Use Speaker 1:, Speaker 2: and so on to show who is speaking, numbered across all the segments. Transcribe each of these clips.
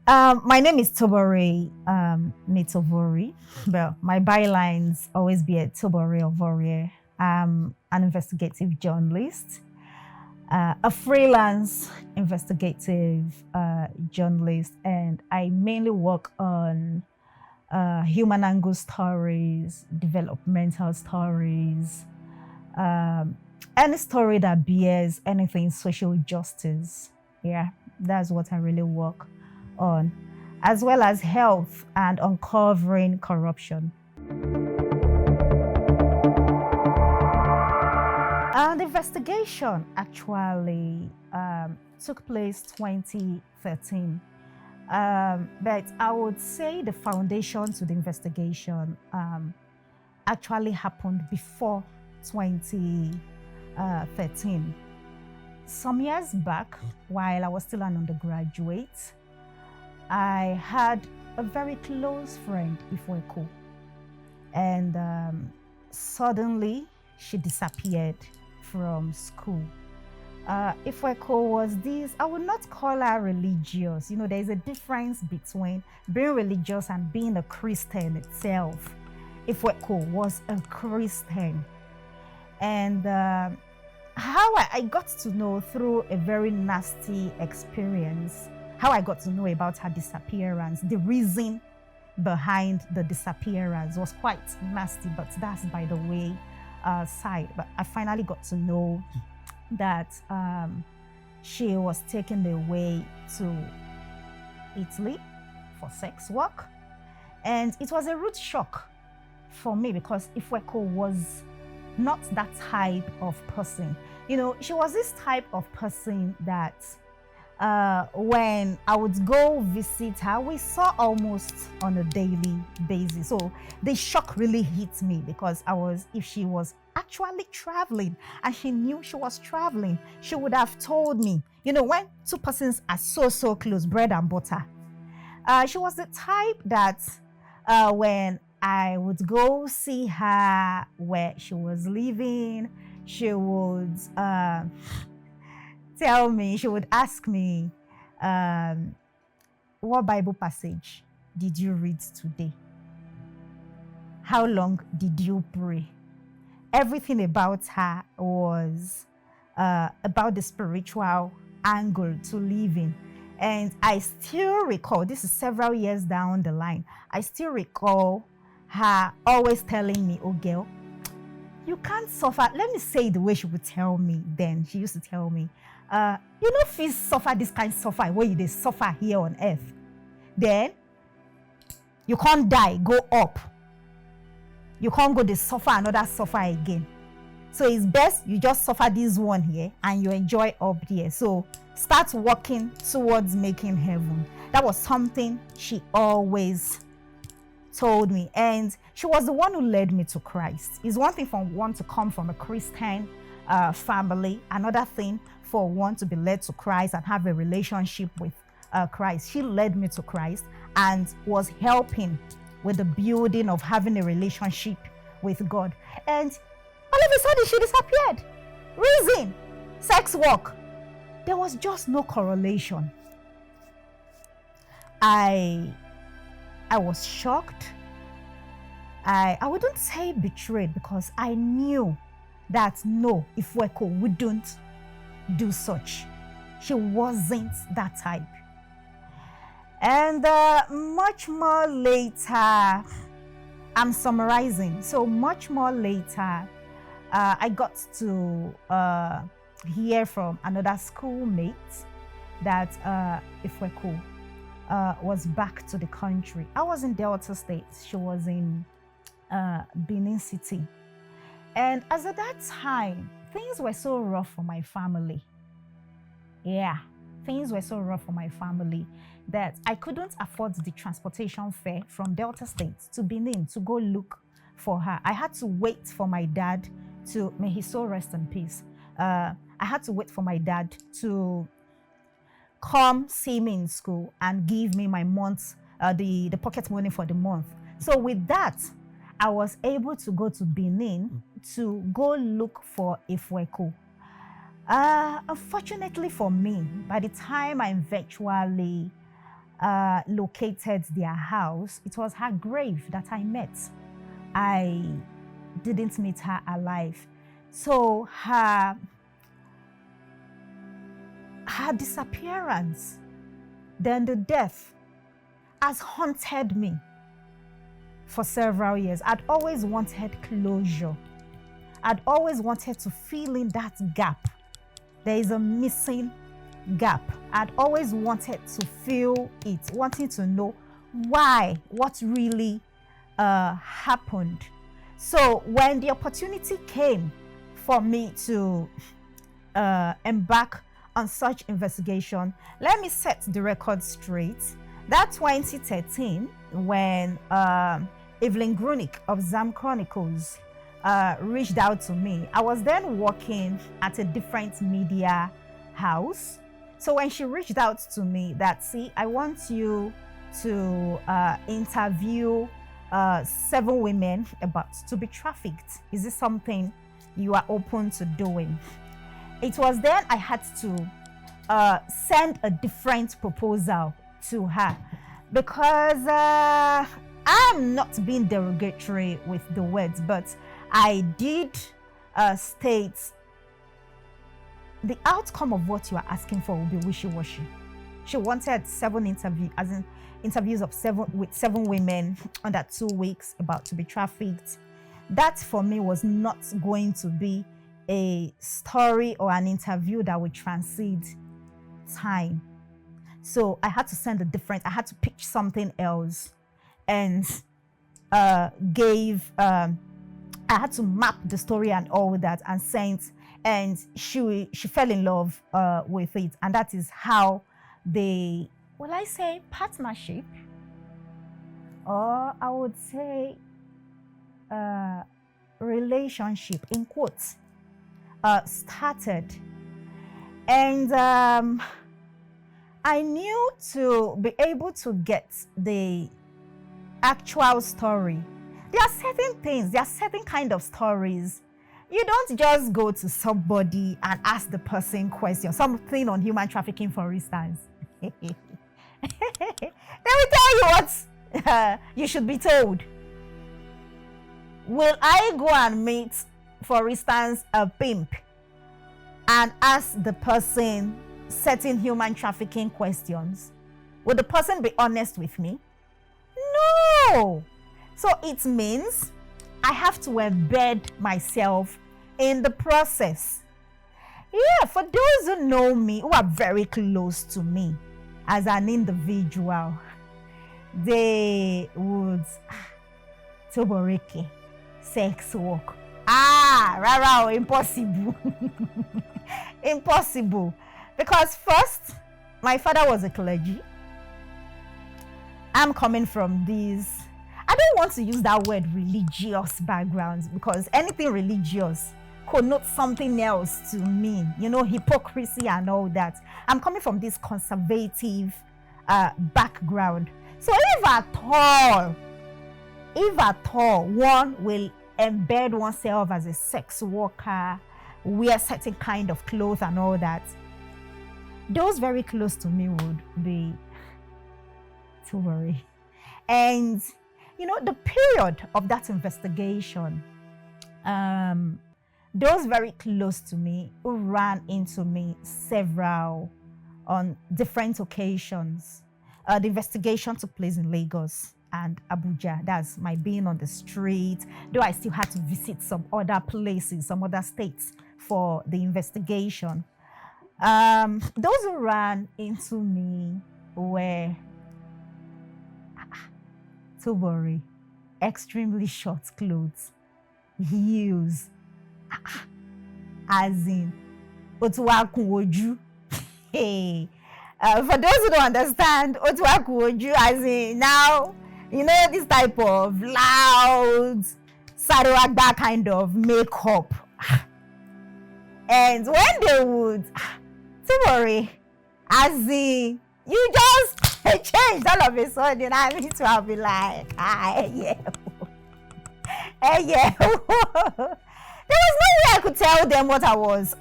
Speaker 1: My name is Tobore Mit-Ovuorie, but my bylines always be at Tobore Ovuorie. I'm an investigative journalist, a freelance investigative journalist, and I mainly work on human angle stories, developmental stories, any story that bears anything social justice. Yeah, that's what I really work on, as well as health and uncovering corruption. The investigation actually took place 2013. But I would say the foundation to the investigation actually happened before 2013. Some years back, while I was still an undergraduate, I had a very close friend, Ifweko, and suddenly she disappeared from school. Ifweko was this, I would not call her religious. You know, there's a difference between being religious and being a Christian itself. Ifweko was a Christian. And how I got to know through a very nasty experience, how I got to know about her disappearance, the reason behind the disappearance was quite nasty, but that's by the way side. But I finally got to know that she was taken away to Italy for sex work. And it was a rude shock for me because Ifweko was not that type of person. You know, she was this type of person that when I would go visit her, we saw almost on a daily basis. So the shock really hit me because if she was actually traveling and she knew she was traveling, she would have told me. You know, when two persons are so close, bread and butter. She was the type that when I would go see her where she was living, she would tell me, she would ask me, what Bible passage did you read today? How long did you pray? Everything about her was about the spiritual angle to living. And I still recall, this is several years down the line, I still recall her always telling me, oh girl, you can't suffer. Let me say the way she would tell me then. She used to tell me, you know, if you suffer this kind of suffer where you suffer here on earth, then you can't die, go up. You can't go to suffer another suffer again. So it's best you just suffer this one here and you enjoy up there. So start working towards making heaven. That was something she always told me, and she was the one who led me to Christ. It's one thing for one to come from a Christian family, another thing for one to be led to Christ and have a relationship with Christ. She led me to Christ and was helping with the building of having a relationship with God. And all of a sudden she disappeared. Reason, sex work. There was just no correlation. I was shocked. I wouldn't say betrayed because I knew that no, Ifweko wouldn't do such. She wasn't that type. And much more later, I'm summarizing. So much more later, I got to hear from another schoolmate that Ifweko was back to the country. I was in Delta State. She was in Benin City. And as at that time, things were so rough for my family. Yeah, things were so rough for my family that I couldn't afford the transportation fare from Delta State to Benin to go look for her. I had to wait for my dad to, may his soul rest in peace. I had to wait for my dad to come see me in school and give me my month's, the pocket money for the month. So with that, I was able to go to Benin to go look for Ifweko. Unfortunately for me, by the time I eventually located their house, it was her grave that I met. I didn't meet her alive. So her disappearance, then the death, has haunted me for several years. I'd always wanted closure. I'd always wanted to fill in that gap. There is a missing gap. I'd always wanted to fill it, wanting to know why, what really happened. So when the opportunity came for me to embark on such investigation, let me set the record straight. That 2013, when Evelyn Grunick of Zam Chronicles reached out to me, I was then working at a different media house. So when she reached out to me that, see, I want you to interview 7 women about to be trafficked. Is this something you are open to doing? It was then I had to send a different proposal to her, because I'm not being derogatory with the words, but I did state the outcome of what you are asking for will be wishy-washy. She wanted 7 interviews, as in interviews of 7 women under 2 weeks about to be trafficked. That for me was not going to be a story or an interview that would transcend time. So I had to I had to pitch something else, and I had to map the story and all that and sent, and she fell in love with it. And that is how the, will I say partnership, or I would say relationship in quotes, started. And I knew to be able to get the actual story, there are certain things, there are certain kind of stories. You don't just go to somebody and ask the person questions, something on human trafficking, for instance. They will tell you what you should be told. Will I go and meet, for instance, a pimp and ask the person certain human trafficking questions? Will the person be honest with me? No. So it means I have to embed myself in the process. Yeah, for those who know me, who are very close to me as an individual, they would, Tobore, sex work. Rara, impossible. Impossible. Because first, my father was a clergy. I'm coming from this, I don't want to use that word religious backgrounds, because anything religious connotes something else to me, you know, hypocrisy and all that. I'm coming from this conservative background. So if at all one will embed oneself as a sex worker, wear certain kind of clothes and all that, those very close to me would be Tobore. And you know, the period of that investigation, those very close to me who ran into me several on different occasions. The investigation took place in Lagos and Abuja. That's my being on the street, though I still had to visit some other places, some other states for the investigation. Those who ran into me were Tobore, extremely short clothes, heels, as in Otuwakuoju. Hey, for those who don't understand, Otuwakuoju, as in now, you know, this type of loud, Sarawagba kind of makeup. And when they would, Tobore, as in, you just changed all of a sudden. I need to have been like, yeah. Yeah. There was no way I could tell them what I was.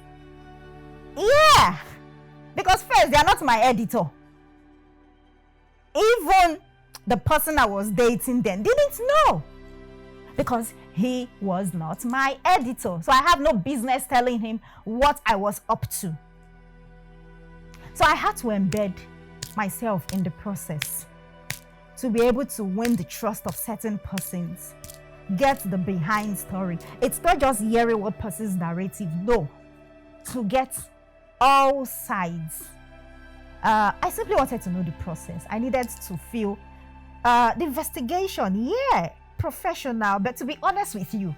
Speaker 1: Yeah. Because first, they are not my editor. Even the person I was dating then didn't know, because he was not my editor. So I have no business telling him what I was up to. So I had to embed myself in the process to be able to win the trust of certain persons, get the behind story. It's not just hearing one person's narrative, no, to get all sides. I simply wanted to know the process. I needed to feel the investigation, yeah, professional, but to be honest with you,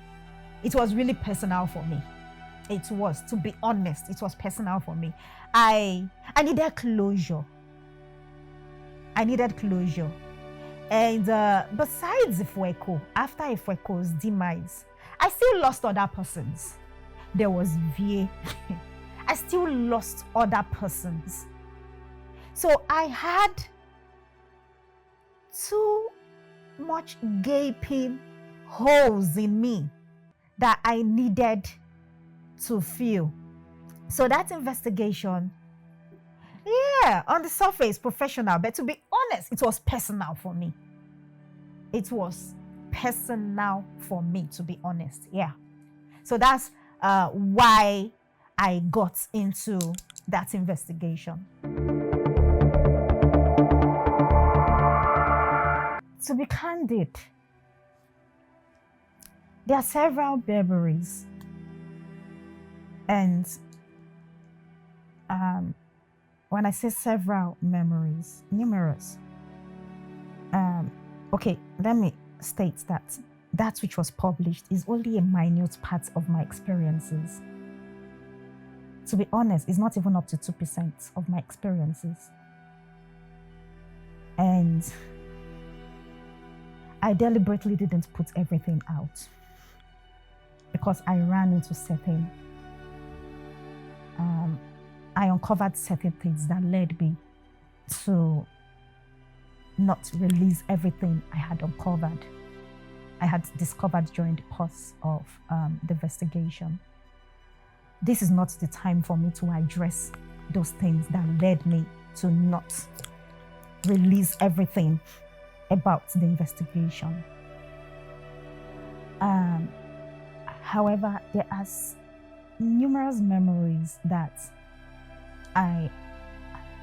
Speaker 1: it was really personal for me. It was, to be honest, it was personal for me. I needed closure. I needed closure. And besides Ifweko, after Ifweko's demise, I still lost other persons. There was VA. I still lost other persons. So I had too much gaping holes in me that I needed to fill. So that investigation, yeah, on the surface, professional, but to be honest, it was personal for me. It was personal for me, to be honest, yeah. So that's why I got into that investigation. To be candid, there are several memories, and when I say several memories, numerous. Okay, let me state that which was published is only a minute part of my experiences. To be honest, it's not even up to 2% of my experiences. And I deliberately didn't put everything out because I ran into certain, I uncovered certain things that led me to not release everything I had uncovered. I had discovered during the course of the investigation. This is not the time for me to address those things that led me to not release everything about the investigation. However, there are numerous memories that I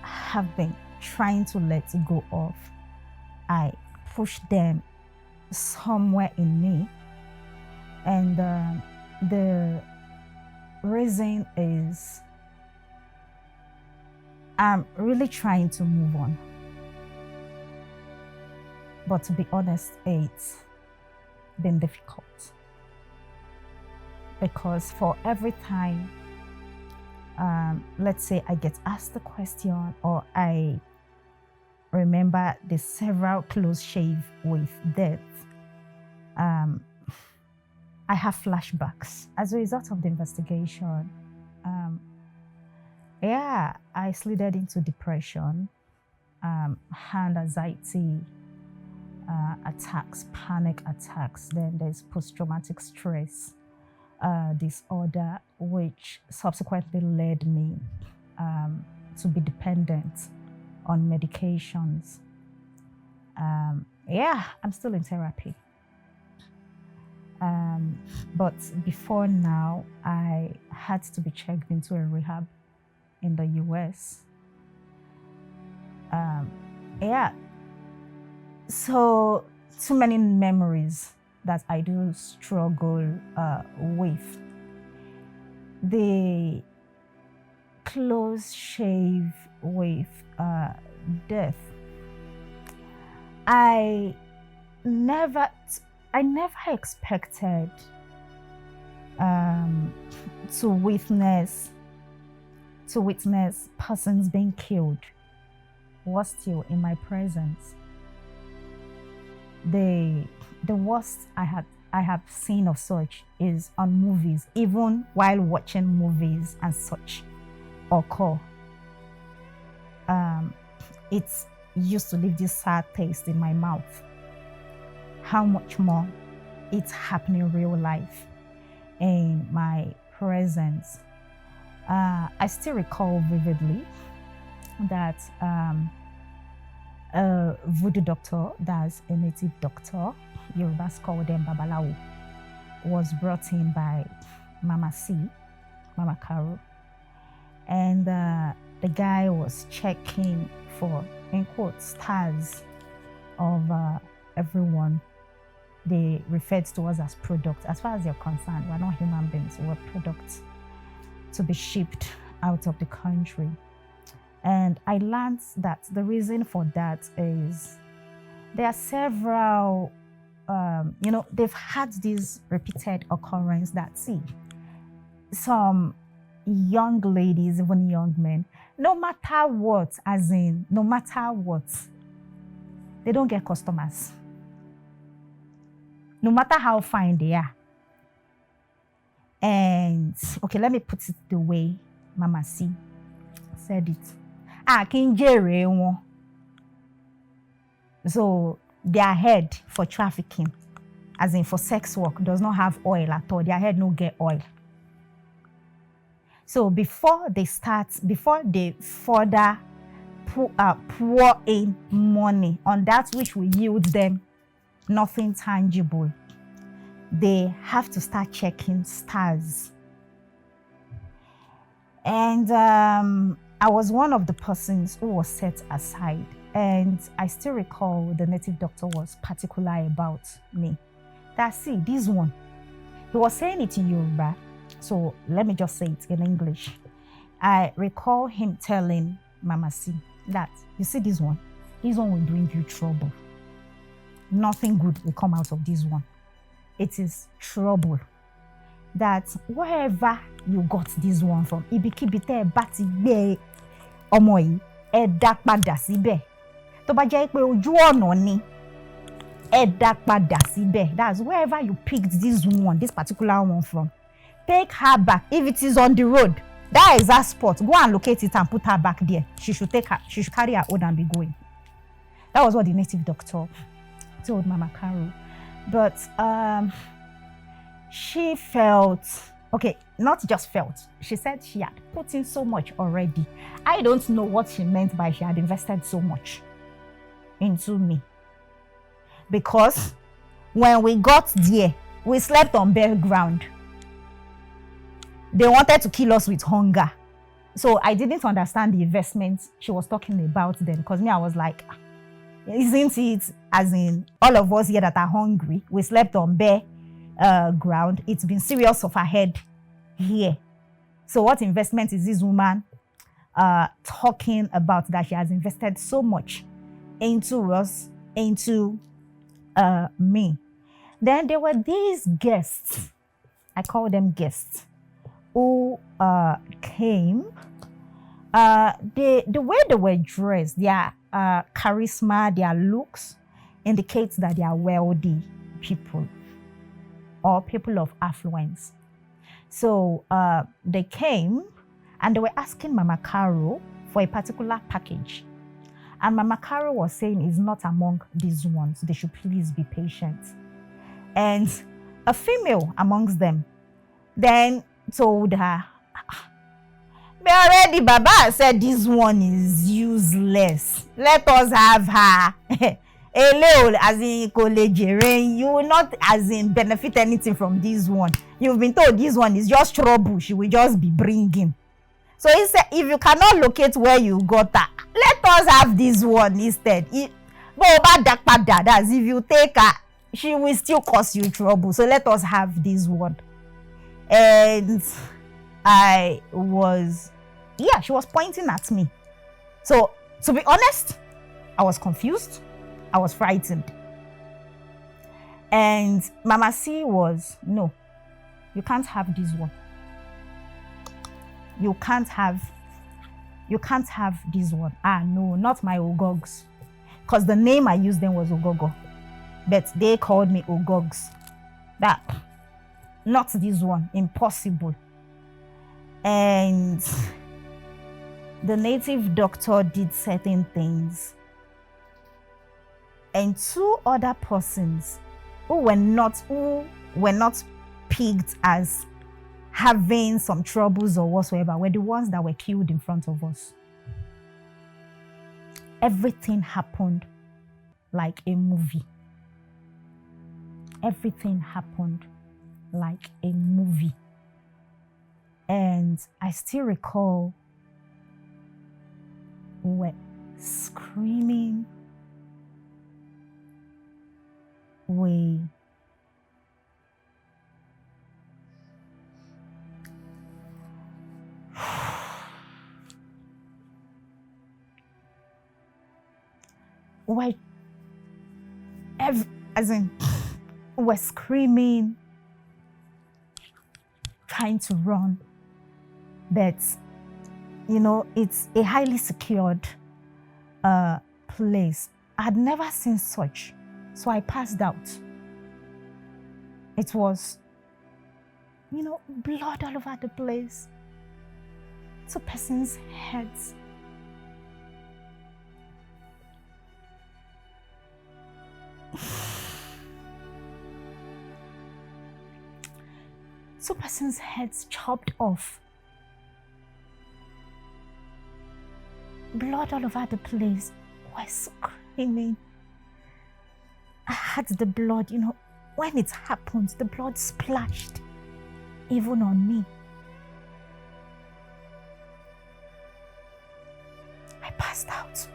Speaker 1: have been trying to let go of. I pushed them somewhere in me, and the reason is I'm really trying to move on. But to be honest, it's been difficult. Because for every time, let's say I get asked the question, or I remember the several close shave with death, I have flashbacks. As a result of the investigation, yeah, I slid into depression, hand anxiety, attacks, panic attacks. Then there's post-traumatic stress disorder, which subsequently led me to be dependent on medications. Yeah, I'm still in therapy. But before now, I had to be checked into a rehab in the US. Yeah. So, too many memories that I do struggle with. The close shave with death. I never expected to witness persons being killed was still in my presence. The worst I have seen of such is on movies, even while watching movies and such occur. It used to leave this sad taste in my mouth. How much more it's happening in real life in my presence. I still recall vividly that a voodoo doctor, that's a native doctor, Yorubas call them Babalawo, was brought in by Mama Caro. And the guy was checking for, in quotes, stars of everyone. They referred to us as products. As far as you're concerned, we're not human beings, we're products to be shipped out of the country. And I learned that the reason for that is there are several, they've had this repeated occurrence that, see, some young ladies, even young men, no matter what, they don't get customers. No matter how fine they are. And, okay, let me put it the way Mama C said it. So their head for trafficking, as in for sex work, does not have oil at all. Their head no get oil. So before they further pour in money on that which will yield them nothing tangible, they have to start checking stars. And I was one of the persons who was set aside. And I still recall the native doctor was particular about me. That, see, this one, he was saying it in Yoruba, so let me just say it in English. I recall him telling Mama C that, you see this one will bring you trouble. Nothing good will come out of this one. It is trouble. That wherever you got this one from, ibikibite bati gbe ọmọ yìí, ẹ dá padà síbẹ̀. Tó bá jẹ́ pé ojú ọ̀nà ni, ẹ dá padà síbẹ̀. That's wherever you picked this particular one from. Take her back. If it is on the road, that is her spot. Go and locate it and put her back there. She should carry her own and be going. That was what the native doctor told Mama Caro. But she felt, okay, not just felt, she said she had put in so much already. I don't know what she meant by she had invested so much into me. Because when we got there, we slept on bare ground. They wanted to kill us with hunger. So I didn't understand the investment she was talking about then, because me, I was like, isn't it as in all of us here that are hungry, we slept on bare ground. It's been serious of her head here. So what investment is this woman talking about, that she has invested so much into us, into me? Then there were these guests, I call them guests, who came. The way they were dressed, their charisma, their looks indicates that they are wealthy people or people of affluence. So they came and they were asking Mama Caro for a particular package. And Mama Caro was saying it's not among these ones. They should please be patient. And a female amongst them then told her, but already Baba said this one is useless. Let us have her. As in you will not as in benefit anything from this one. You've been told this one is just trouble. She will just be bringing. So he said, if you cannot locate where you got her, let us have this one instead. That's if you take her, she will still cause you trouble. So let us have this one. And I was, she was pointing at me. So to be honest, I was confused. I was frightened. And Mama C was, no, you can't have this one. You can't have this one. No, not my Ogogs. Because the name I used then was Ogogo. But they called me Ogogs. That, not this one, impossible. And the native doctor did certain things. And two other persons who were not picked as having some troubles or whatsoever were the ones that were killed in front of us. Everything happened like a movie. Everything happened like a movie. And I still recall we were screaming. We were we're screaming, trying to run, but you know, it's a highly secured place. I'd never seen such, so I passed out. It was, you know, blood all over the place. 2 persons' heads. Two persons' heads chopped off. Blood all over the place. We're screaming. I had the blood, you know, when it happened, the blood splashed even on me. I passed out.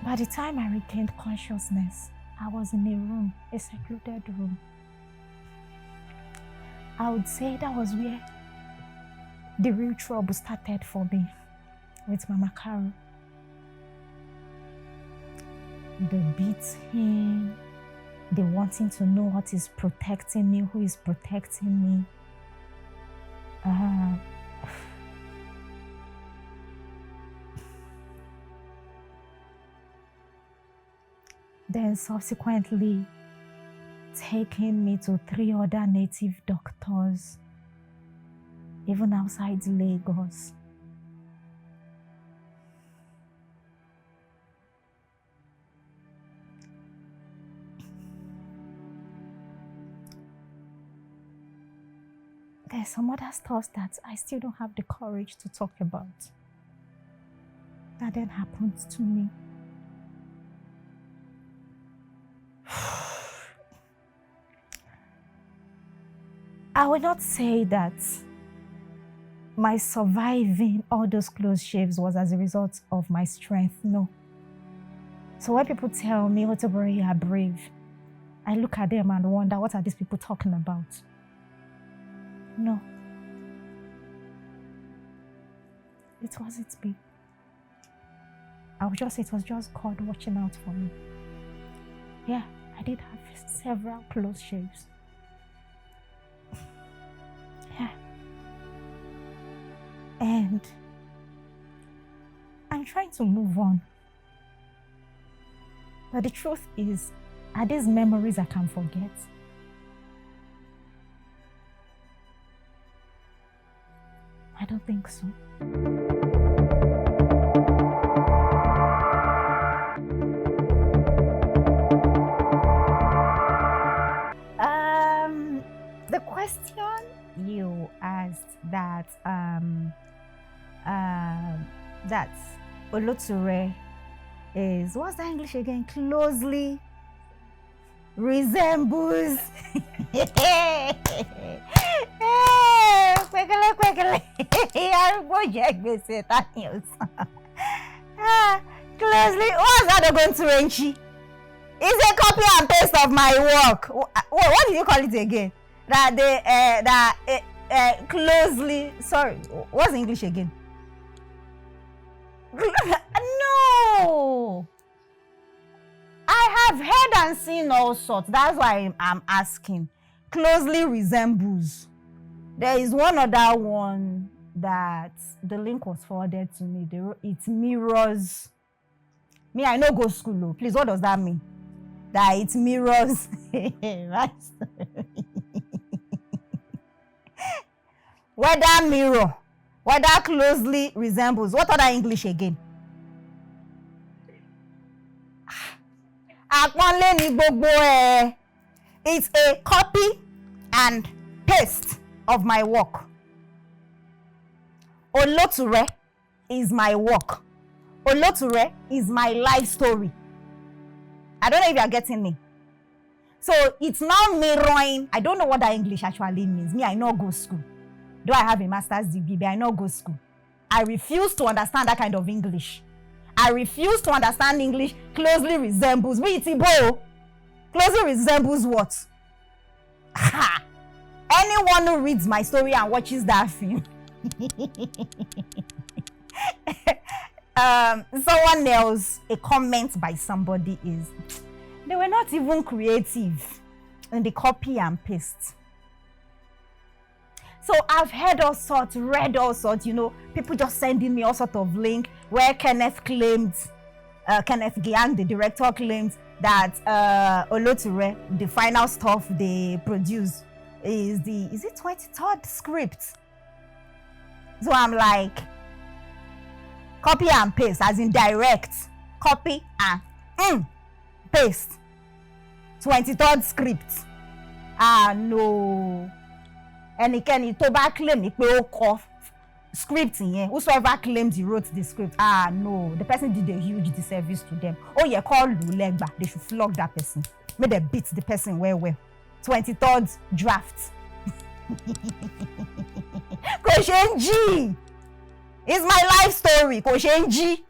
Speaker 1: By the time I regained consciousness, I was in a room, a secluded room. I would say that was where the real trouble started for me with Mama Carol. The beating, the wanting to know what is protecting me, who is protecting me. Then subsequently taking me to 3 other native doctors, even outside Lagos. There's some other stuff that I still don't have the courage to talk about. That then happened to me. I will not say that my surviving all those close shaves was as a result of my strength, no. So when people tell me, oh, Tobore, you are brave, I look at them and wonder, what are these people talking about? No. It wasn't me. I would just say it was just God watching out for me. Yeah, I did have several close shaves. Yeah. And I'm trying to move on. But the truth is, are these memories I can forget? I don't think so. The question you asked that Oloture is, what's the English again? Closely resembles. Closely, what's that going to Renchi? It's a copy and paste of my work. What did you call it again? That they closely. Sorry, what's English again? No, I have heard and seen all sorts. That's why I'm asking. Closely resembles. There is one other one that the link was forwarded to me. It mirrors. Me, I no go school though. Please, what does that mean? That it mirrors. Whether mirror, whether closely resembles. What other English again? It's a copy and paste of my work. Oloture is my work. Oloture is my life story. I don't know if you are getting me. So it's not mirroring. I don't know what that English actually means. Me, I know go school. Though I have a master's degree, but I know go school. I refuse to understand that kind of English. I refuse to understand English closely resembles. Me, Tibo. Closely resembles what? Ha! Anyone who reads my story and watches that film. Someone else, a comment by somebody is, they were not even creative in the copy and paste. So I've heard all sorts, read all sorts, you know, people just sending me all sorts of link where Kenneth Gyang, the director, claims that Oloture, the final stuff they produce, is it 23rd script? So I'm like, copy and paste, as in direct, copy and paste. 23rd script. Ah, no. And again, Tobore claim script whosoever claims he wrote the script. Ah, no. The person did a huge disservice to them. Oh, yeah, call Lulegba. They should flog that person. May they beat the person well. 23rd draft. Koshenji. It's my life story, Koshenji.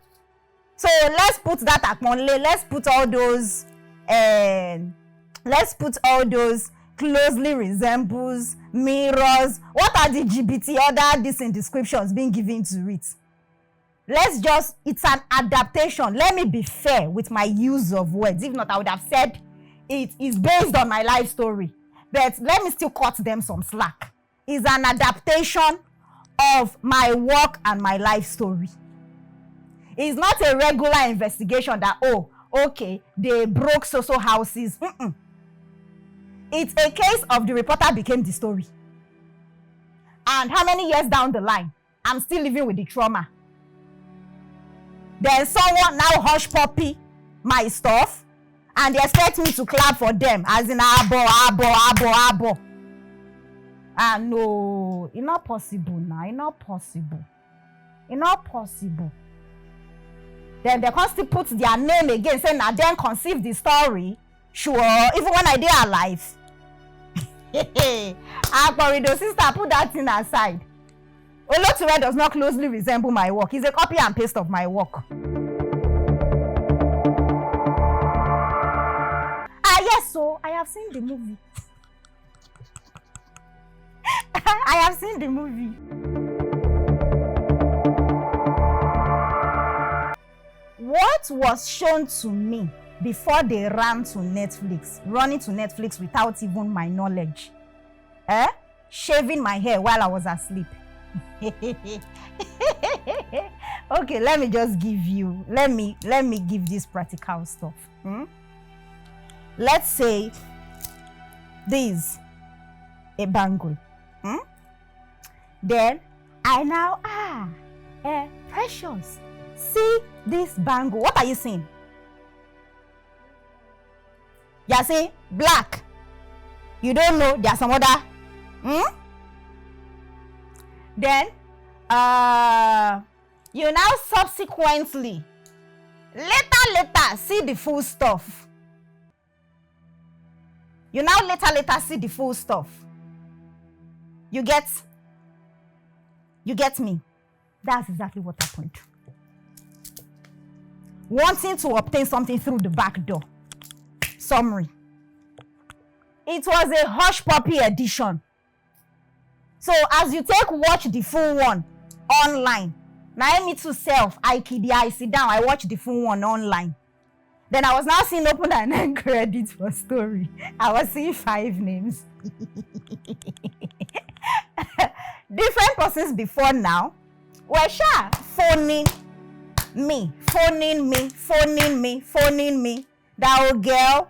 Speaker 1: So let's put that at Monday. Let's put all those closely resembles, mirrors. What are the GBT other this in descriptions being given to it? It's an adaptation. Let me be fair with my use of words. If not, I would have said it is based on my life story. But let me still cut them some slack. It's an adaptation of my work and my life story. It's not a regular investigation that, oh, okay, they broke so houses. It's a case of the reporter became the story. And how many years down the line, I'm still living with the trauma. Then someone now hush puppy my stuff, and they expect me to clap for them, as in abo. Ah, no, it's not possible now. It's not possible. It's not possible. Then they constantly put their name again, saying, I then conceived the story. Sure, even when I did alive. Akporido sister, put that thing aside. Oloture does not closely resemble my work. It's a copy and paste of my work. Yes, so I have seen the movie. I have seen the movie. What was shown to me before they ran to Netflix, running to Netflix without even my knowledge, shaving my hair while I was asleep. Okay, let me just give you, let me give this practical stuff. Let's say this a bangle. Then I now Precious, see this bangle. What are you seeing? You see black. You don't know there's some other. Then you now subsequently later see the full stuff. You now later see the full stuff. You get me? That's exactly what happened. Wanting to obtain something through the back door. Summary. It was a hush puppy edition. So as you watch the full one online. Now me to self, I sit down, I watch the full one online. Then I was now seeing open and then credit for story. I was seeing 5 names. Different persons before now were phoning me. That old girl,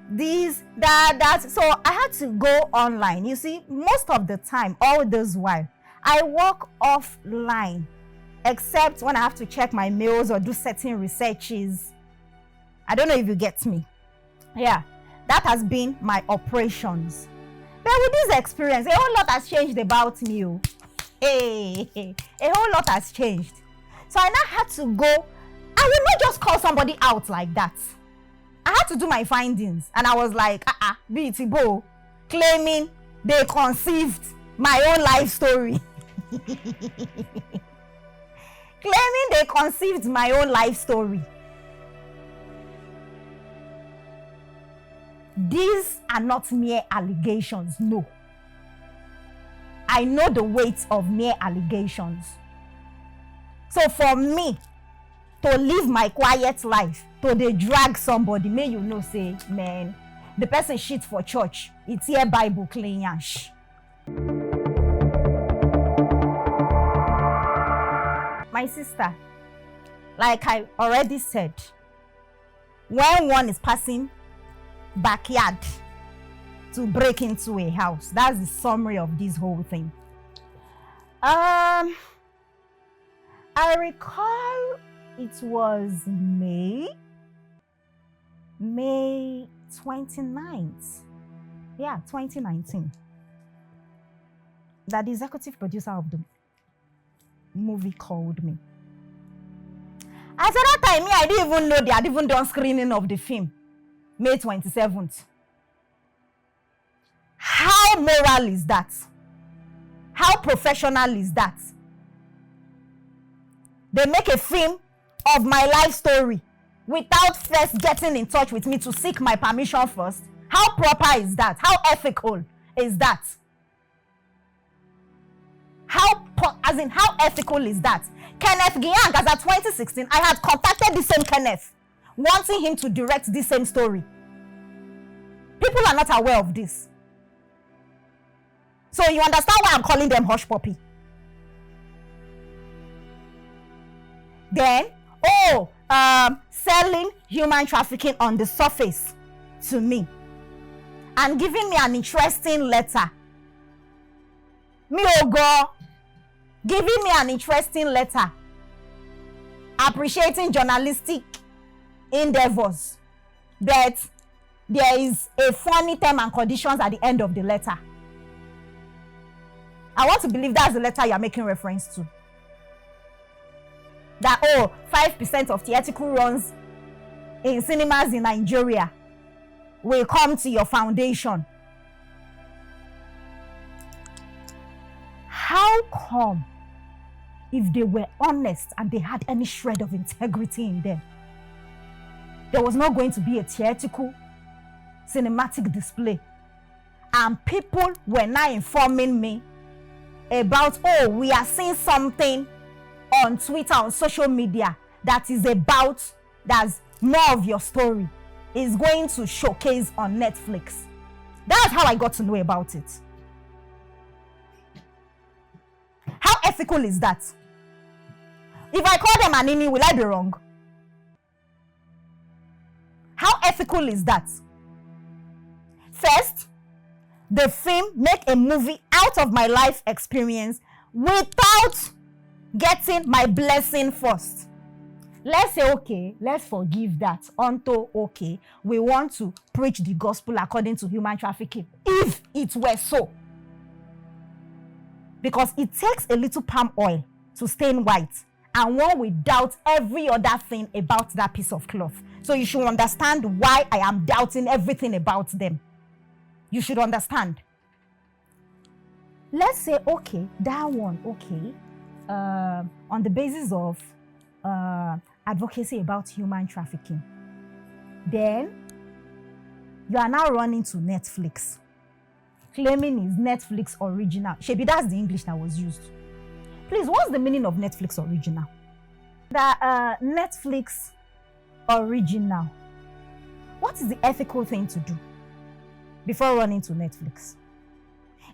Speaker 1: this, that. So I had to go online. You see, most of the time, all this while, I work offline, except when I have to check my mails or do certain researches. I don't know if you get me. Yeah, that has been my operations. But with this experience, a whole lot has changed about me. Oh. Hey, a whole lot has changed. So I now had to go. I will not just call somebody out like that. I had to do my findings. And I was like, BTBO, claiming they conceived my own life story. Claiming they conceived my own life story. These are not mere allegations, no. I know the weight of mere allegations. So for me to live my quiet life, to dey drag somebody, may you know say, man, the person shit for church, it's here Bible clean yash. My sister, like I already said, when one is passing backyard to break into a house, that's the summary of this whole thing. I recall it was May 29th, 2019, that the executive producer of the movie called me. At that time, I didn't even know they had even done screening of the film, May 27th. How moral is that? How professional is that? They make a film of my life story without first getting in touch with me to seek my permission first. How proper is that? How ethical is that? How ethical is that? Kenneth Giang, as at 2016, I had contacted the same Kenneth, wanting him to direct the same story. People are not aware of this. So you understand why I'm calling them hush puppy. Then, selling human trafficking on the surface to me and giving me an interesting letter. Giving me an interesting letter, appreciating journalistic endeavors, but there is a funny term and conditions at the end of the letter. I want to believe that's the letter you're making reference to. That 5% of theatrical runs in cinemas in Nigeria will come to your foundation. How come, if they were honest and they had any shred of integrity in them, there was not going to be a theatrical cinematic display, and people were now informing me about, we are seeing something on Twitter, on social media, that is about, that's more of your story, is going to showcase on Netflix. That's how I got to know about it. How ethical is that? If I call them Anini, will I be wrong? How ethical is that? First, the film make a movie out of my life experience without getting my blessing first. Let's say, okay, let's forgive that. Unto, okay, we want to preach the gospel according to human trafficking. If it were so. Because it takes a little palm oil to stain white, and one will doubt every other thing about that piece of cloth. So you should understand why I am doubting everything about them. You should understand. Let's say, okay, that one, okay, on the basis of advocacy about human trafficking. Then you are now running to Netflix, claiming it's Netflix original. Shebi, that's the English that was used. Please, what's the meaning of Netflix original? The Netflix original. What is the ethical thing to do before running to Netflix?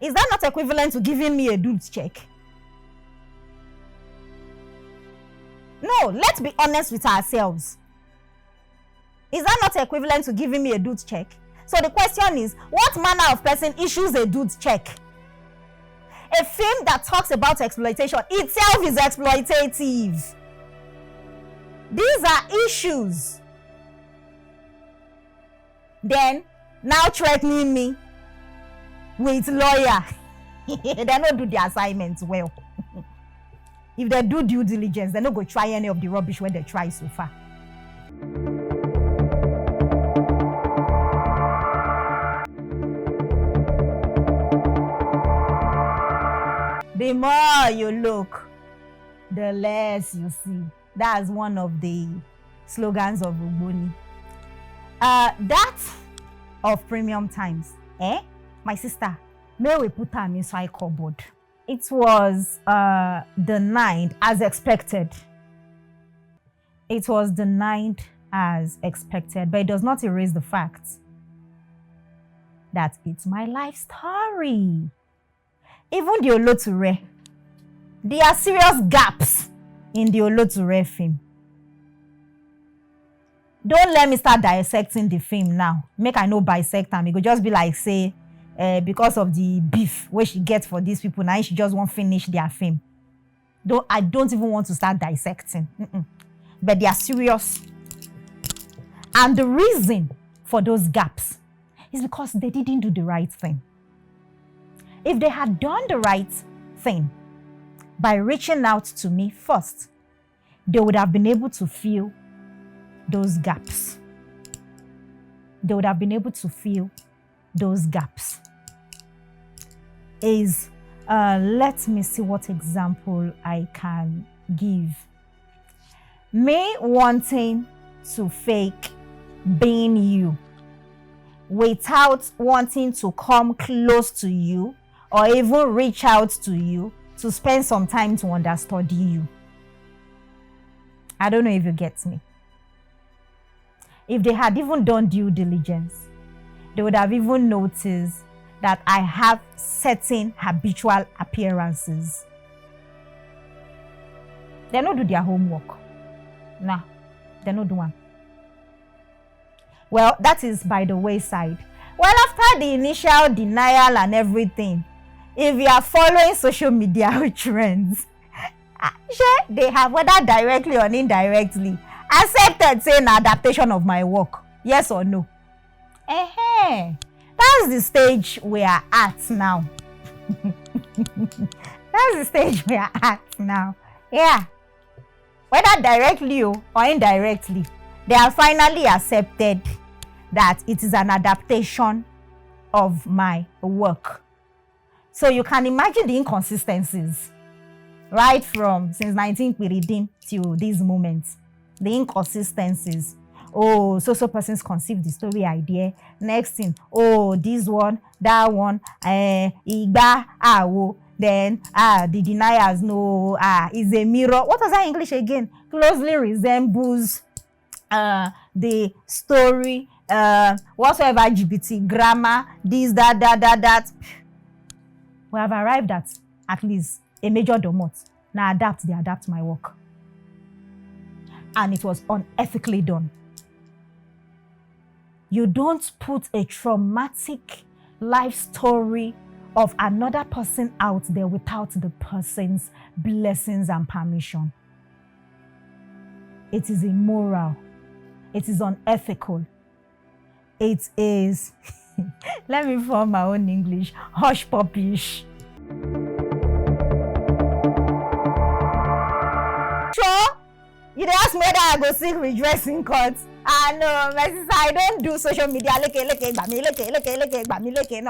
Speaker 1: Is that not equivalent to giving me a dude's check? No, let's be honest with ourselves. Is that not equivalent to giving me a dude's check? So the question is, what manner of person issues a dude's check? A film that talks about exploitation itself is exploitative. These are issues. Then, now threatening me with lawyer. They don't do the assignments well. If they do due diligence, they're not going to try any of the rubbish when they try so far. The more you look, the less you see. That's one of the slogans of Ogboni. That of premium times. My sister, may we put them inside cupboard. It was denied as expected. It was denied as expected, but it does not erase the fact that it's my life story. Even the Oloture, there are serious gaps in the Oloture film. Don't let me start dissecting the film now. Make I no bisect them. It could just be like, say, because of the beef where she gets for these people, now she just won't finish their film. I don't even want to start dissecting. But they are serious. And the reason for those gaps is because they didn't do the right thing. If they had done the right thing by reaching out to me first, they would have been able to fill those gaps. They would have been able to fill those gaps. Let me see what example I can give. Me wanting to fake being you without wanting to come close to you or even reach out to you to spend some time to understudy you. I don't know if you get me. If they had even done due diligence, they would have even noticed that I have certain habitual appearances. They don't do their homework. Nah, they don't do one. Well, that is by the wayside. Well, after the initial denial and everything, if you are following social media trends, they have, whether directly or indirectly, accepted saying adaptation of my work. Yes or no? That's the stage we are at now. That's the stage we are at now. Yeah. Whether directly or indirectly, they have finally accepted that it is an adaptation of my work. So you can imagine the inconsistencies right from since 19 till this moment. The inconsistencies. Oh, so persons conceived the story idea. Next thing, oh, this one, that one, igba, awo. Then, the deniers know, is a mirror. What was that English again? Closely resembles the story, whatsoever LGBT, grammar, this, that. We have arrived at least a major domot. Now they adapt my work. And it was unethically done. You don't put a traumatic life story of another person out there without the person's blessings and permission. It is immoral. It is unethical. It is, let me form my own English, hush puppish. Sure, you ask me whether I go seek redress in court. No, my sister, I don't do social media. No,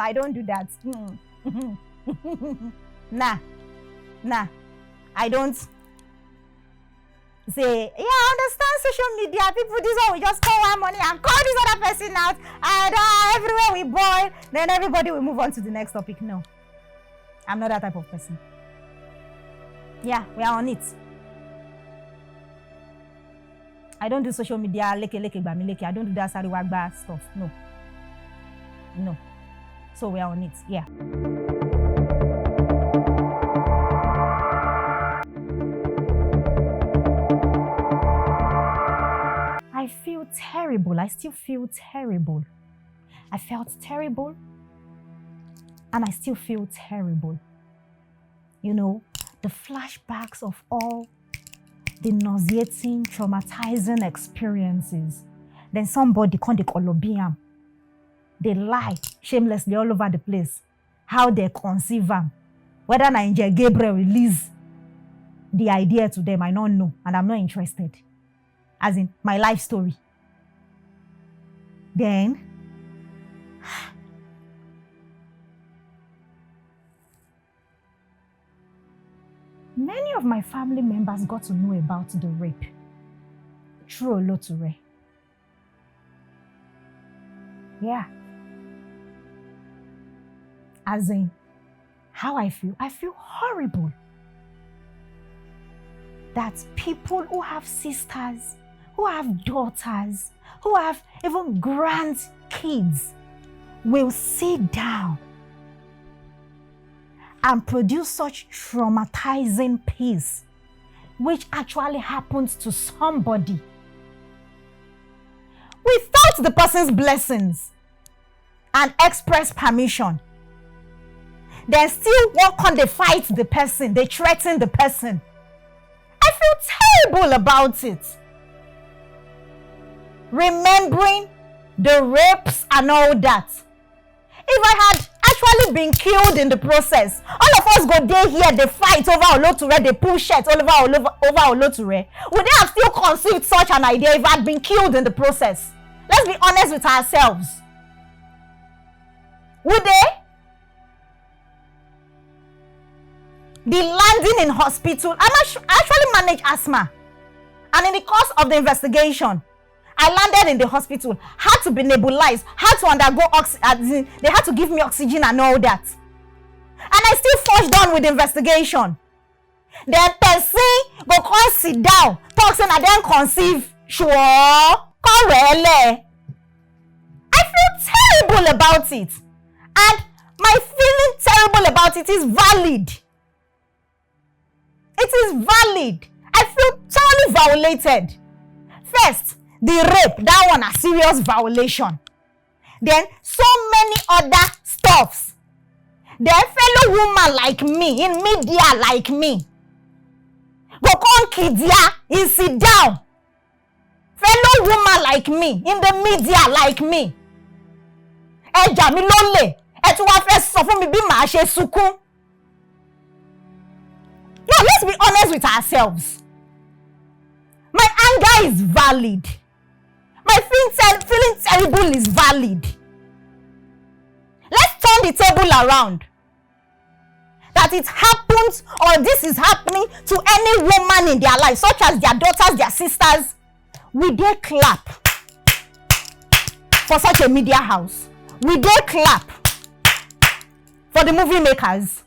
Speaker 1: I don't do that. Nah, I don't say, yeah, I understand social media. People, this one, we just call one money and call this other person out. And everywhere we boil, then everybody will move on to the next topic. No, I'm not that type of person. Yeah, we are on it. I don't do social media, I don't do that sariwagba stuff. No. So we are on it, yeah. I feel terrible. I still feel terrible. I felt terrible, and I still feel terrible. You know, the flashbacks of all the nauseating, traumatizing experiences. Then somebody called the Colobian. They lie shamelessly all over the place. how they conceive them. Whether Nigeria Gabriel release the idea to them, I don't know, and I'm not interested. As in, my life story. Then, many of my family members got to know about the rape through Oloture. Yeah. As in, how I feel horrible. That people who have sisters, who have daughters, who have even grandkids will sit down and produce such traumatizing piece, which actually happens to somebody without the person's blessings and express permission. Then still work on, they fight the person, they threaten the person. I feel terrible about it. Remembering the rapes and all that. If I had actually been killed in the process, all of us go there here, they fight over Oloture, they pull shirts all over Oloture. Would they have still conceived such an idea if I had been killed in the process? Let's be honest with ourselves. Would they? The landing in hospital. I actually manage asthma. And in the course of the investigation, I landed in the hospital, had to be nebulized, had to undergo oxygen. They had to give me oxygen and all that. And I still forged on with the investigation. Then person go come sit down, talk saying I then conceive. Sure, correct. I feel terrible about it. And my feeling terrible about it is valid. It is valid. I feel totally violated. First, the rape, that one a serious violation. Then so many other stuffs. Then fellow woman like me, in media like me, go come kidia, he sit down. Fellow woman like me, in the media like me. Ẹ mi lole, ẹ tún wá fẹ́ sọ fún mi bí màá ṣe sunkún. No, let's be honest with ourselves. My anger is valid. My feeling terrible is valid. Let's turn the table around. That it happens or this is happening to any woman in their life, such as their daughters, their sisters. We dare clap for such a media house. We dare clap for the movie makers.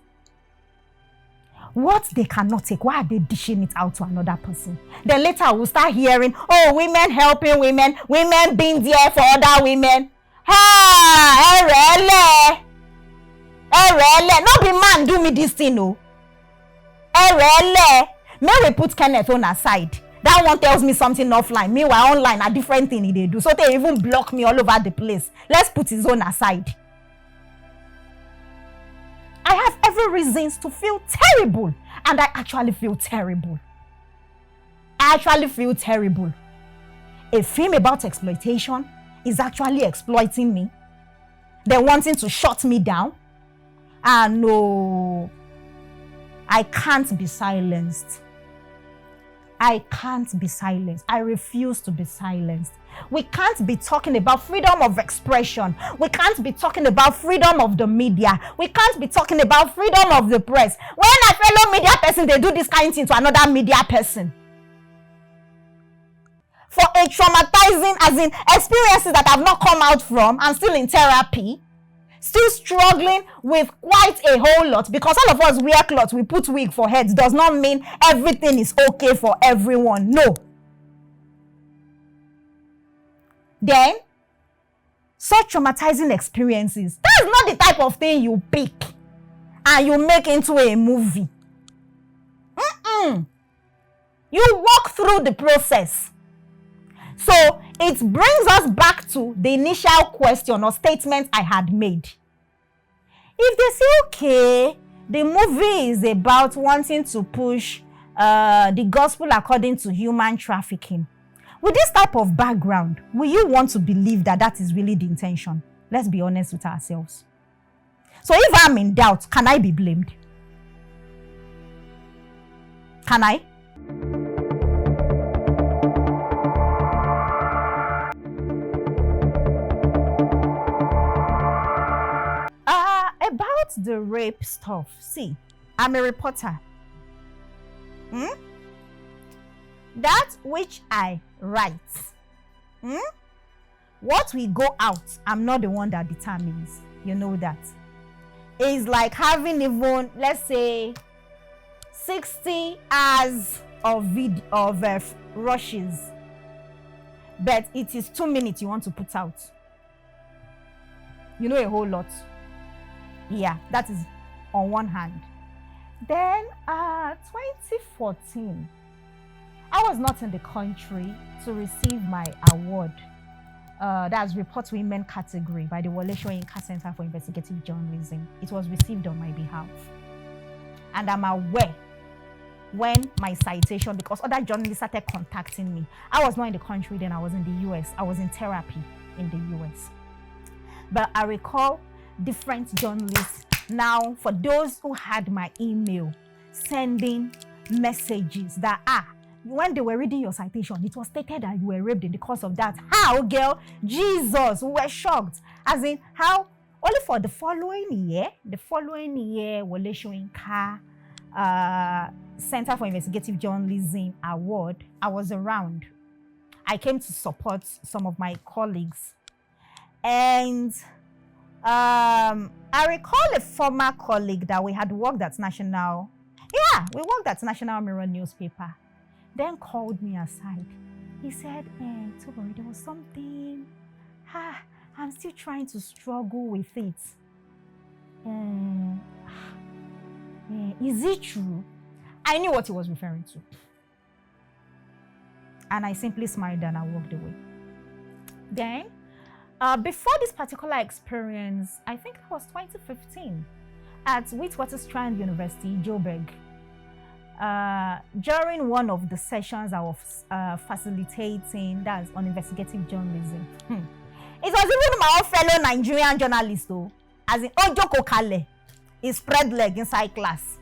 Speaker 1: What they cannot take, why are they dishing it out to another person? Then later we'll start hearing, oh, women helping women, women being there for other women. No be man do me this thing, no. May we put Kenneth on aside. That one tells me something offline. Meanwhile, online, a different thing they do. So they even block me all over the place. Let's put his own aside. I have every reasons to feel terrible. And I actually feel terrible. A film about exploitation is actually exploiting me. They're wanting to shut me down. And no, I can't be silenced. I can't be silenced. I refuse to be silenced. We can't be talking about freedom of expression. We can't be talking about freedom of the media. We can't be talking about freedom of the press. When a fellow media person, they do this kind of thing to another media person. For a traumatizing, as in experiences that I've not come out from, I'm still in therapy, still struggling with quite a whole lot, because all of us wear clothes, we put wig for heads, does not mean everything is okay for everyone. No. Then, such traumatizing experiences, that's not the type of thing you pick and you make into a movie. You walk through the process. So, it brings us back to the initial question or statement I had made. If they say, okay, the movie is about wanting to push the gospel according to human trafficking, with this type of background, will you want to believe that that is really the intention? Let's be honest with ourselves. So if I'm in doubt, can I be blamed? Can I? About the rape stuff, see, I'm a reporter. That which I write, what we go out, I'm not the one that determines. You know that. It's like having even, let's say, 60 hours of rushes, but it is 2 minutes you want to put out. You know a whole lot. Yeah, that is on one hand. Then 2014, I was not in the country to receive my award. That's Report Women category by the Oloture Center for Investigative Journalism. It was received on my behalf. And I'm aware when my citation, because other journalists started contacting me. I was not in the country then, I was in the US. I was in therapy in the US. But I recall different journalists now, for those who had my email, sending messages that, when they were reading your citation, it was stated that you were raped in the course of that. How, girl? Jesus, we were shocked. As in, how? Only for the following year, Oloture Center for Investigative Journalism Award, I was around. I came to support some of my colleagues. And I recall a former colleague that we had worked at National Mirror newspaper. Then called me aside. He said, Tobore, there was something. I'm still trying to struggle with it. Is it true? I knew what he was referring to. And I simply smiled and I walked away. Then, before this particular experience, I think it was 2015, at Witwatersrand University, Joburg. During one of the sessions I was facilitating, that's on investigative journalism. It was even my own fellow Nigerian journalist, though, as in Ojoko Kale. He spread leg inside class.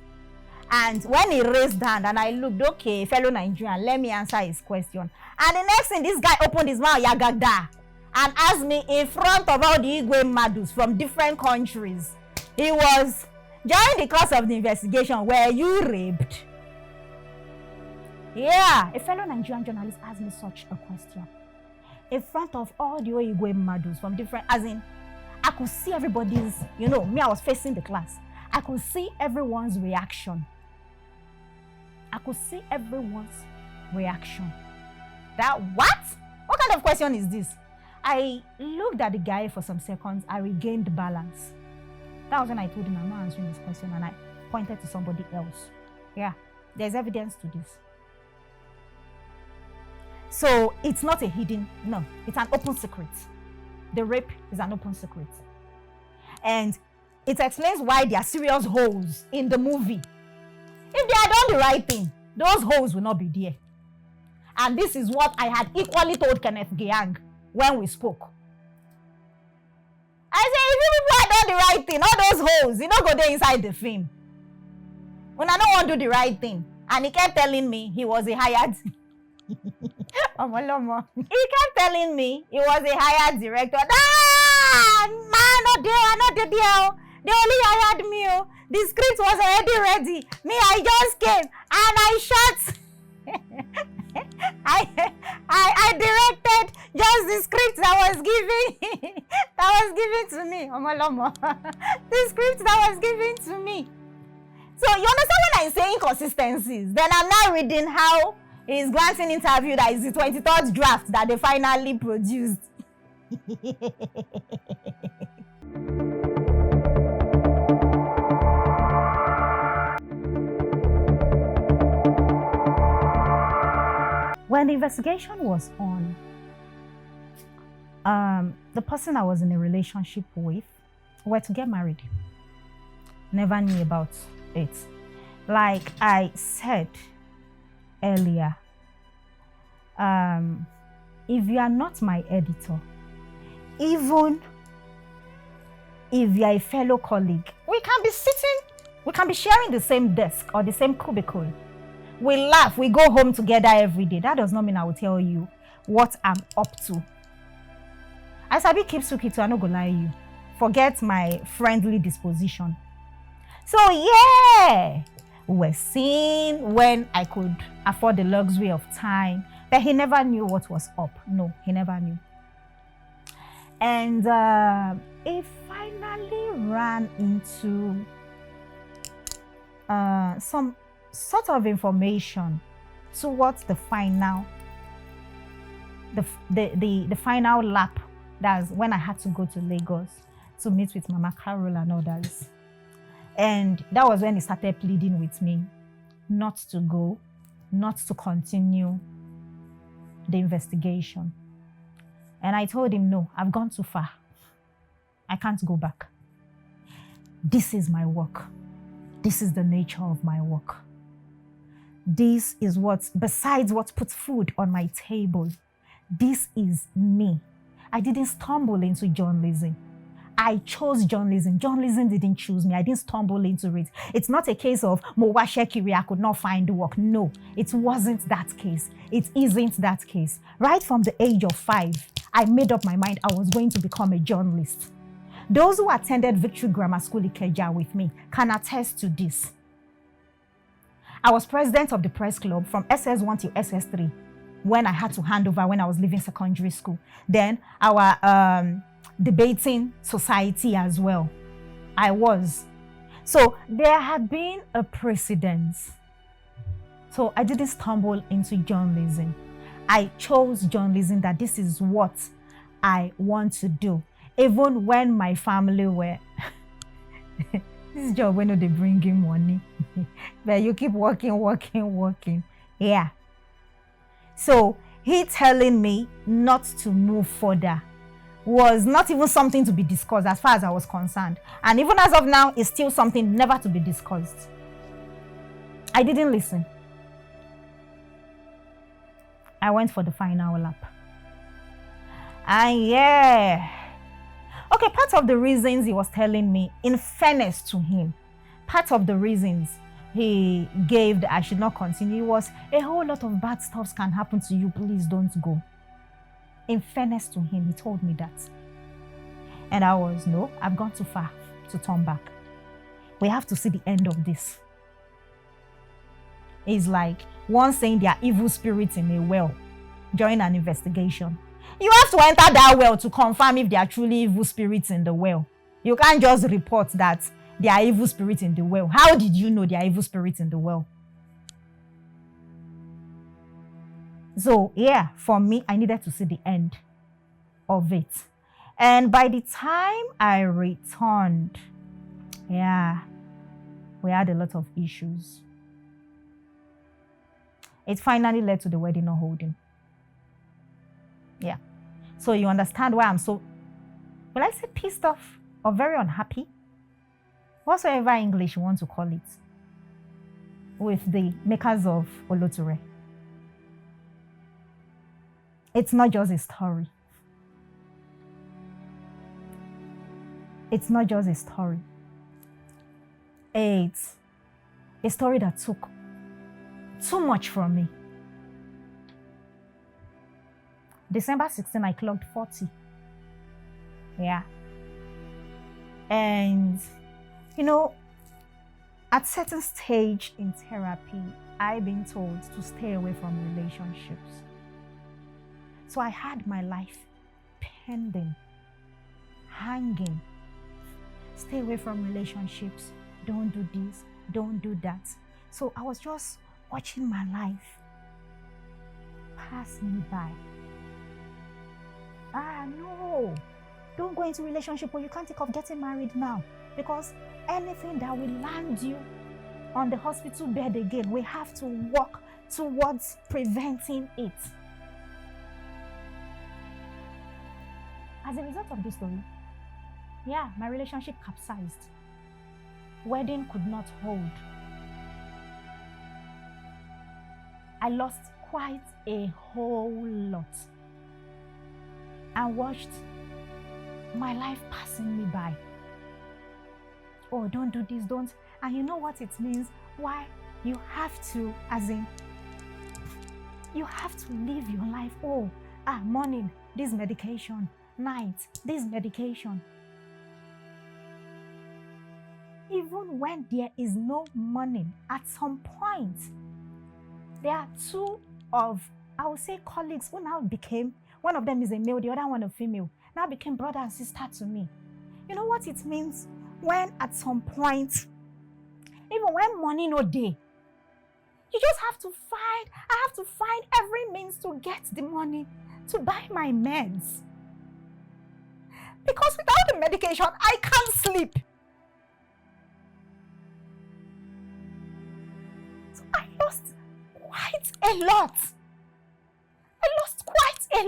Speaker 1: And when he raised hand and I looked, okay, fellow Nigerian, let me answer his question. And the next thing, this guy opened his mouth, Yagada, and asked me in front of all the Igwe Madus from different countries. He was, during the course of the investigation, were you raped? Yeah, a fellow Nigerian journalist asked me such a question. In front of all the Igwe Madus from different, as in, I could see everybody's, I was facing the class. I could see everyone's reaction. That, what? What kind of question is this? I looked at the guy for some seconds. I regained balance. That was when I told him I'm not answering this question, and I pointed to somebody else. Yeah, there's evidence to this. So it's not a hidden, no, it's an open secret. The rape is an open secret. And it explains why there are serious holes in the movie. If they had done the right thing, those holes will not be there. And this is what I had equally told Kenneth Gyang when we spoke. I said, if you people had done the right thing, all those holes, you don't go there inside the film. When I don't want to do the right thing. And he kept telling me he was a hired... He kept telling me he was a hired director. Man, not the deal. They only hired me. The script was already ready. Me, I just came and I shot. I directed just the script that was given to me. The script that was given to me. So you understand when I say inconsistencies? Then I'm now reading how his glancing interview that is the 23rd draft that they finally produced. When the investigation was on, the person I was in a relationship with were to get married. Never knew about it. Like I said earlier, if you are not my editor, even if you're a fellow colleague, we can be sharing the same desk or the same cubicle. We laugh, we go home together every day. That does not mean I will tell you what I'm up to. I sabi keep suki to, I no go lie you. Forget my friendly disposition. So yeah, we were seeing when I could afford the luxury of time, but he never knew what was up. No, he never knew. And he finally ran into some sort of information towards the final lap. That's when I had to go to Lagos to meet with Mama Carol and others. And that was when he started pleading with me not to go, not to continue the investigation. And I told him, no, I've gone too far. I can't go back. This is my work. This is the nature of my work. This is besides what puts food on my table, this is me. I didn't stumble into journalism. I chose journalism. Journalism didn't choose me. I didn't stumble into it. It's not a case of Mowa Shekiri, I could not find work. No, it wasn't that case. It isn't that case. Right from the age of 5, I made up my mind I was going to become a journalist. Those who attended Victory Grammar School Ikeja with me can attest to this. I was president of the press club from SS1 to SS3 when I had to hand over when I was leaving secondary school. Then our debating society as well. I was. So there had been a precedence. So I didn't stumble into journalism. I chose journalism, that this is what I want to do. Even when my family were, this job when they bring in money, but you keep working. Yeah. So he telling me not to move further was not even something to be discussed as far as I was concerned. And even as of now, it's still something never to be discussed. I didn't listen. I went for the final lap. And yeah. Okay, part of the reasons he was telling me, in fairness to him, part of the reasons he gave that I should not continue was a whole lot of bad stuff can happen to you. Please don't go. In fairness to him, he told me that. And I was, no, I've gone too far to turn back. We have to see the end of this. It's like one saying there are evil spirits in a well during an investigation. You have to enter that well to confirm if there are truly evil spirits in the well. You can't just report that there are evil spirits in the well. How did you know there are evil spirits in the well? So, yeah, for me, I needed to see the end of it. And by the time I returned, yeah, we had a lot of issues. It finally led to the wedding not holding. Yeah. So you understand why I'm so, will I say pissed off or very unhappy? Whatsoever English you want to call it, with the makers of Oloture. It's not just a story. It's not just a story. It's a story that took too much from me. December 16, I clocked 40. Yeah. And, you know, at certain stage in therapy, I've been told to stay away from relationships. So I had my life pending, hanging. Stay away from relationships. Don't do this. Don't do that. So I was just watching my life pass me by. No. Don't go into a relationship where you can't think of getting married now. Because anything that will land you on the hospital bed again, we have to work towards preventing it. As a result of this story, yeah, my relationship capsized. Wedding could not hold. I lost quite a whole lot. I watched my life passing me by. oh, don't do this, don't. And you know what it means? Why you have to, you have to live your life. Oh, morning, this medication. Night, this medication. Even when there is no money, at some point, there are two of, I would say, colleagues who now became, one of them is a male, the other one a female, now became brother and sister to me. You know what it means when at some point, even when money no day, you just have to find, I have to find every means to get the money to buy my meds. Because without the medication, I can't sleep. So I lost quite a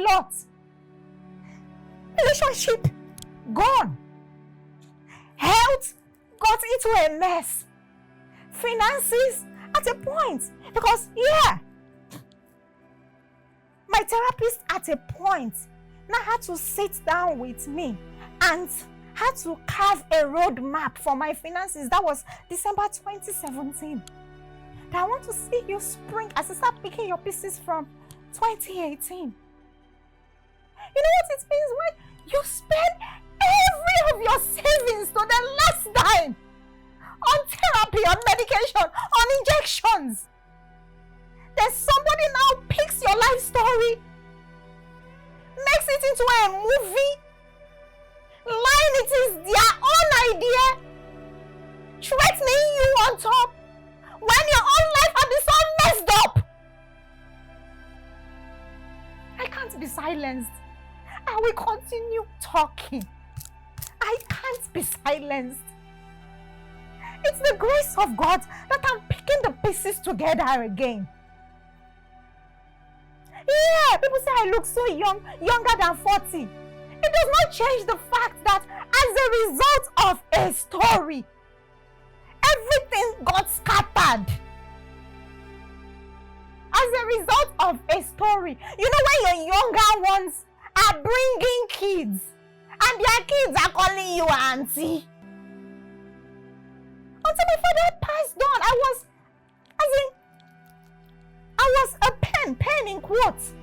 Speaker 1: lot. Relationship gone. Health got into a mess. Finances at a point. Because, my therapist at a point now had to sit down with me and had to carve a roadmap for my finances. That was December 2017. That I want to see you spring as you start picking your pieces from 2018. You know what it means when you spend every of your savings to the last dime on therapy, on medication, on injections. Then somebody now picks your life story, makes it into a movie, lying it is their own idea, threatening you on top, when your own life has been so messed up. I can't be silenced. I will continue talking. I can't be silenced. It's the grace of God that I'm picking the pieces together again. Yeah, people say I look so young, younger than 40. It does not change the fact that as a result of a story, everything got scattered. As a result of a story. You know when your younger ones are bringing kids and their kids are calling you auntie. Until my father passed on, I was a pen in quotes.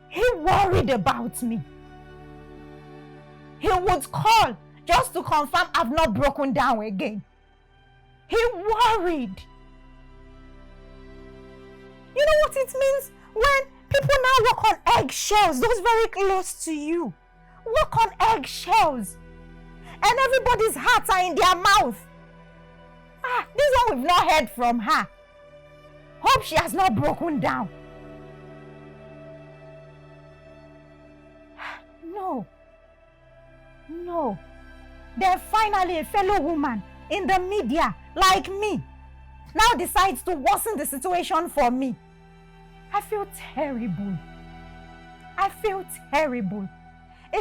Speaker 1: He worried about me. He would call just to confirm I've not broken down again. He worried. You know what it means when people now walk on eggshells, those very close to you. Walk on eggshells. And everybody's hearts are in their mouth. This one we've not heard from her. Hope she has not broken down. No. Then finally a fellow woman in the media like me now decides to worsen the situation for me. I feel terrible. A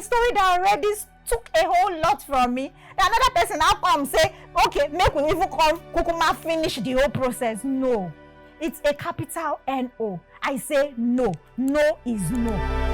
Speaker 1: story that already took a whole lot from me. Then another person now come say, okay, make we even come Kukuma finish the whole process. No. It's a capital N-O. I say no. No is no.